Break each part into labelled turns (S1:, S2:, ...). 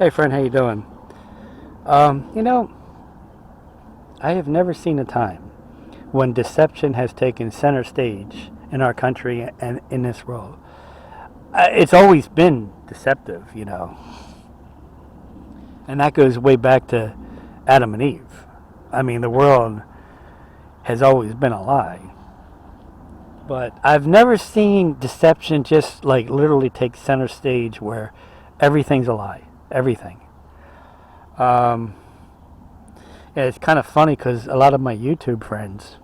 S1: Hey friend, how you doing? You know, I have never seen a time when deception has taken center stage in our country and in this world. It's always been deceptive, and that goes way back to Adam and Eve. I mean, the world has always been a lie. But I've never seen deception just like literally take center stage where everything's a lie. Everything. Um, yeah, it's kind of funny because a lot of my YouTube friends,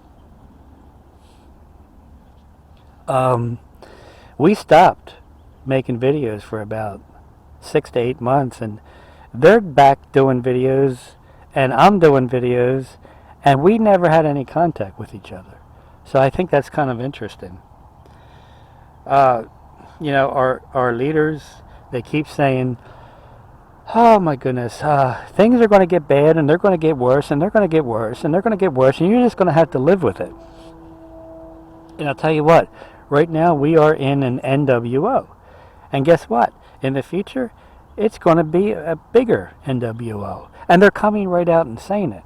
S1: um, we stopped making videos for about 6 to 8 months, and they're back doing videos, and I'm doing videos, and we never had any contact with each other. So I think that's kind of interesting. Uh, our leaders, they keep saying, "Oh my goodness, things are going to get bad, and they're going to get worse, and they're going to get worse, and they're going to get worse, and you're just going to have to live with it." And I'll tell you what, right now we are in an NWO. And guess what? In the future, it's going to be a bigger NWO. And they're coming right out and saying it.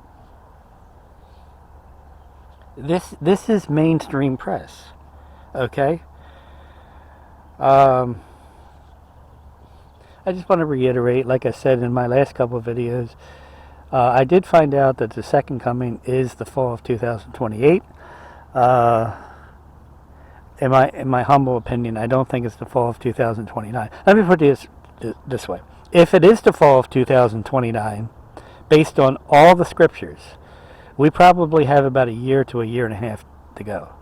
S1: This is mainstream press. Okay? I just want to reiterate, like I said in my last couple of videos, I did find out that the second coming is the fall of 2028. In my humble opinion, I don't think it's the fall of 2029. Let me put it this way. If it is the fall of 2029, based on all the scriptures, we probably have about a year to a year and a half to go.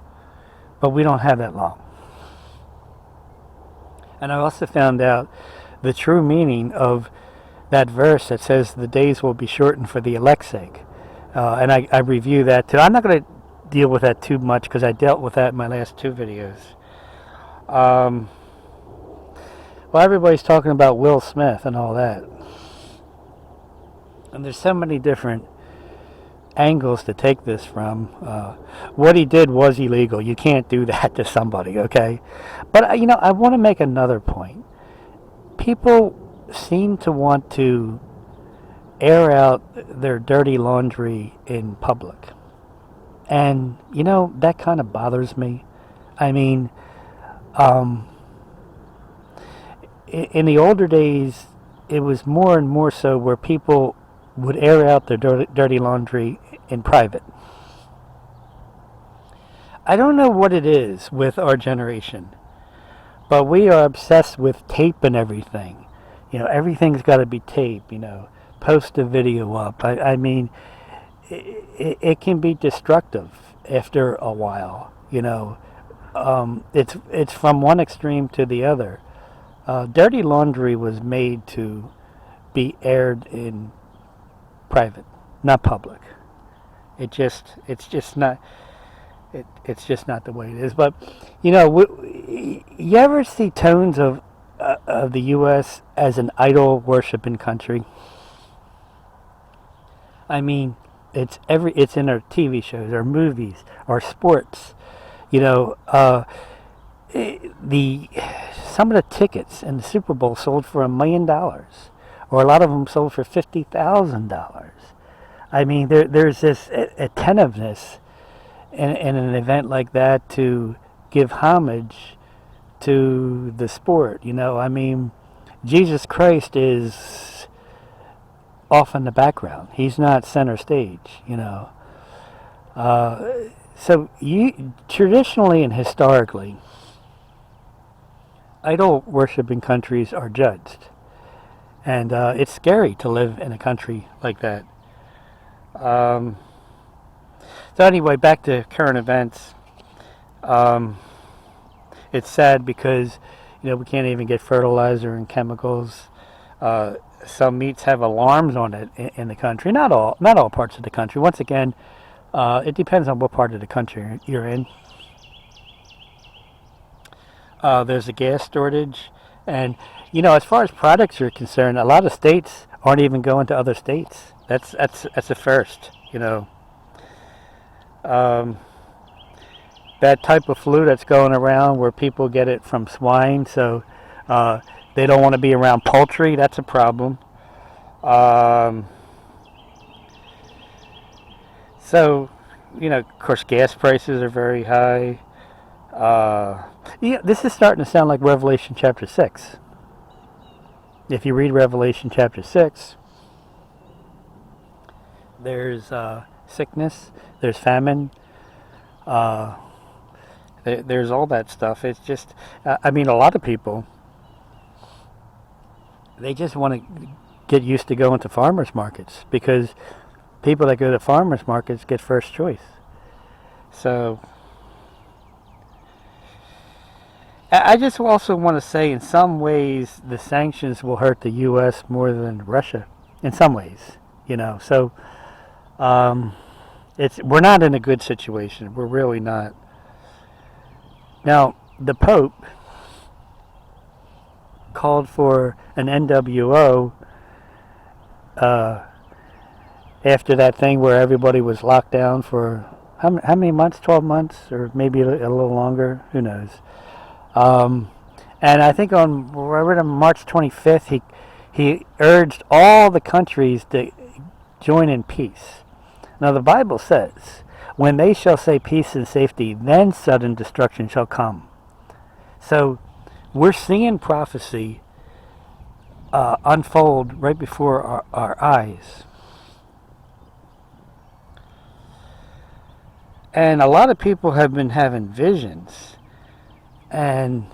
S1: But we don't have that long. And I also found out the true meaning of that verse that says the days will be shortened for the elect's sake. And I review that too. I'm not going to deal with that too much because I dealt with that in my last two videos. Well, everybody's talking about Will Smith and all that. And there's so many different angles to take this from. What he did was illegal. You can't do that to somebody, okay? But, I want to make another point. People seem to want to air out their dirty laundry in public. And, that kind of bothers me. I mean, in the older days, it was more and more so where people would air out their dirty laundry in private. I don't know what it is with our generation, but we are obsessed with tape and everything. Everything's got to be taped, post a video up. I mean, it can be destructive after a while, it's from one extreme to the other. Dirty laundry was made to be aired in private, not public. It's just not the way it is. But you ever see tones of the U.S. as an idol worshiping country? I mean, it's in our TV shows, our movies, our sports. Some of the tickets in the Super Bowl sold for $1 million, or a lot of them sold for $50,000. I mean, there's this attentiveness in an event like that to give homage to the sport. I mean, Jesus Christ is off in the background. He's not center stage. So traditionally and historically, idol worshiping countries are judged, and it's scary to live in a country like that. So anyway, back to current events. It's sad because we can't even get fertilizer and chemicals. Some meats have alarms on it in the country. Not all parts of the country. Once again, it depends on what part of the country you're in. There's a gas shortage, and as far as products are concerned, a lot of states aren't even going to other states. That's a first. That type of flu that's going around where people get it from swine, so they don't want to be around poultry. That's a problem. Um, so, of course, gas prices are very high. Yeah, this is starting to sound like Revelation chapter 6. If you read Revelation chapter 6, there's sickness, there's famine, uh, there's all that stuff. It's just, I mean, a lot of people, they just want to get used to going to farmers markets because people that go to farmers markets get first choice. So, I just also want to say, in some ways, the sanctions will hurt the U.S. more than Russia. In some ways, So, we're not in a good situation. We're really not. Now, the Pope called for an NWO after that thing where everybody was locked down for how many months? 12 months, or maybe a little longer. Who knows? And I think on March 25th, he urged all the countries to join in peace. Now the Bible says, when they shall say peace and safety, then sudden destruction shall come. So we're seeing prophecy unfold right before our eyes. And a lot of people have been having visions, and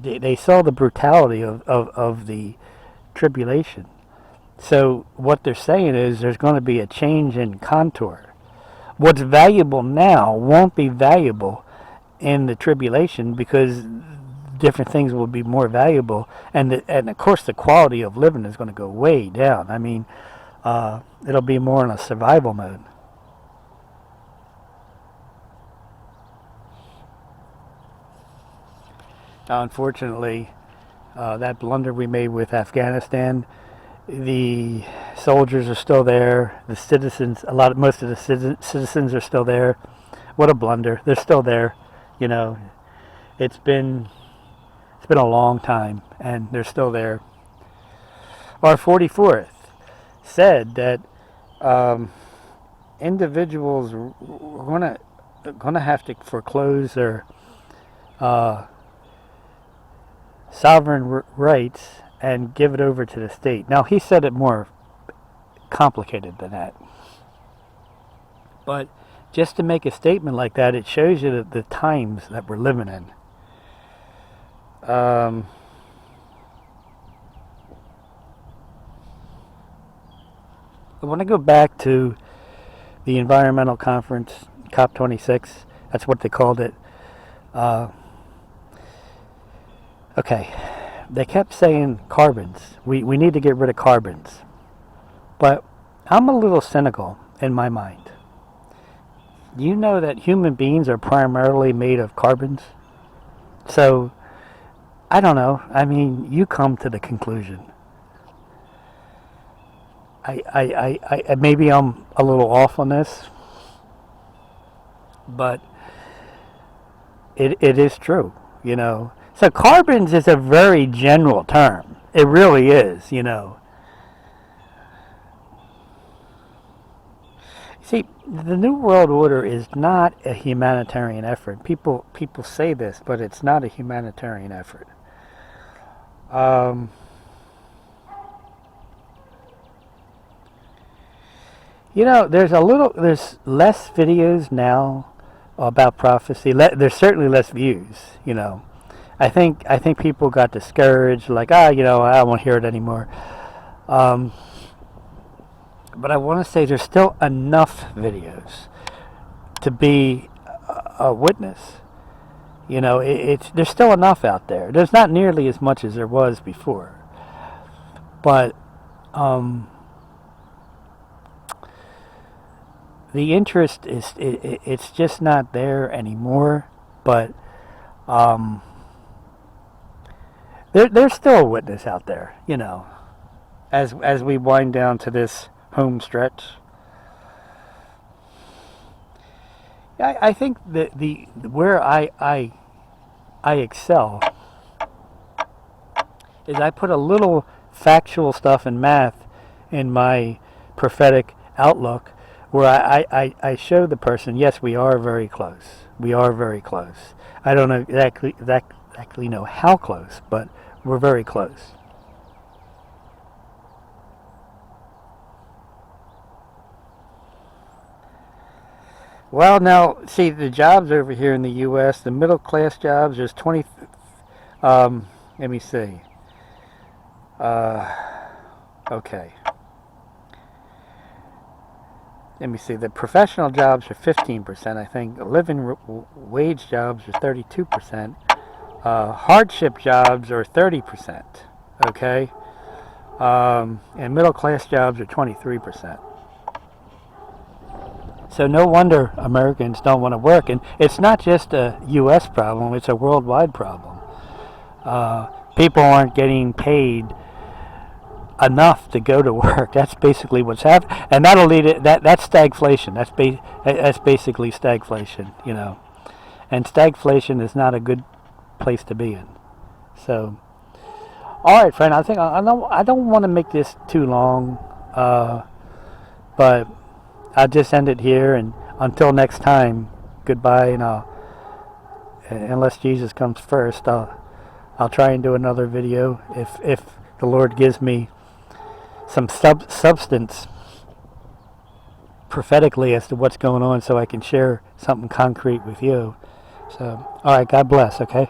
S1: they saw the brutality of the tribulation. So what they're saying is there's going to be a change in contour. What's valuable now won't be valuable in the tribulation because different things will be more valuable, and of course the quality of living is going to go way down. I mean, it'll be more in a survival mode. Unfortunately, that blunder we made with Afghanistan, the soldiers are still there. The citizens, most of the citizens are still there. What a blunder! They're still there. It's been a long time, and they're still there. Our 44th said that individuals are gonna have to foreclose their sovereign rights and give it over to the state. Now, he said it more complicated than that. But just to make a statement like that, it shows you the times that we're living in. I want to go back to the environmental conference, COP26. That's what they called it. Okay, they kept saying carbons. We need to get rid of carbons. But I'm a little cynical in my mind. You know that human beings are primarily made of carbons? So, I don't know. I mean, you come to the conclusion. I maybe I'm a little off on this, but it is true, So carbons is a very general term. It really is, See, the New World Order is not a humanitarian effort. People say this, but it's not a humanitarian effort. There's less videos now about prophecy. There's certainly less views, I think people got discouraged, like, I won't hear it anymore. But I want to say there's still enough videos to be a witness. There's still enough out there. There's not nearly as much as there was before. But the interest it's just not there anymore. But there's still a witness out there, as we wind down to this home stretch. I think that where I excel is I put a little factual stuff and math in my prophetic outlook, where I show the person, yes, we are very close. We are very close. I don't know exactly know how close, but we're very close. Well, now, see, the jobs over here in the U.S., the middle class jobs, there's 20, let me see. Okay. Let me see. The professional jobs are 15%, I think. Living wage jobs are 32%. Hardship jobs are 30%. Okay. And middle class jobs are 23%. So no wonder Americans don't want to work. And it's not just a U.S. problem, it's a worldwide problem. People aren't getting paid enough to go to work. That's basically what's happening. And that'll lead it, that's stagflation. That's basically stagflation, you know. And stagflation is not a good place to be in. So, all right, friend, I think I don't want to make this too long, but I'll just end it here, and until next time, goodbye. And unless Jesus comes first, I'll try and do another video if the Lord gives me some substance prophetically as to what's going on, so I can share something concrete with you. So, all right, God bless. Okay.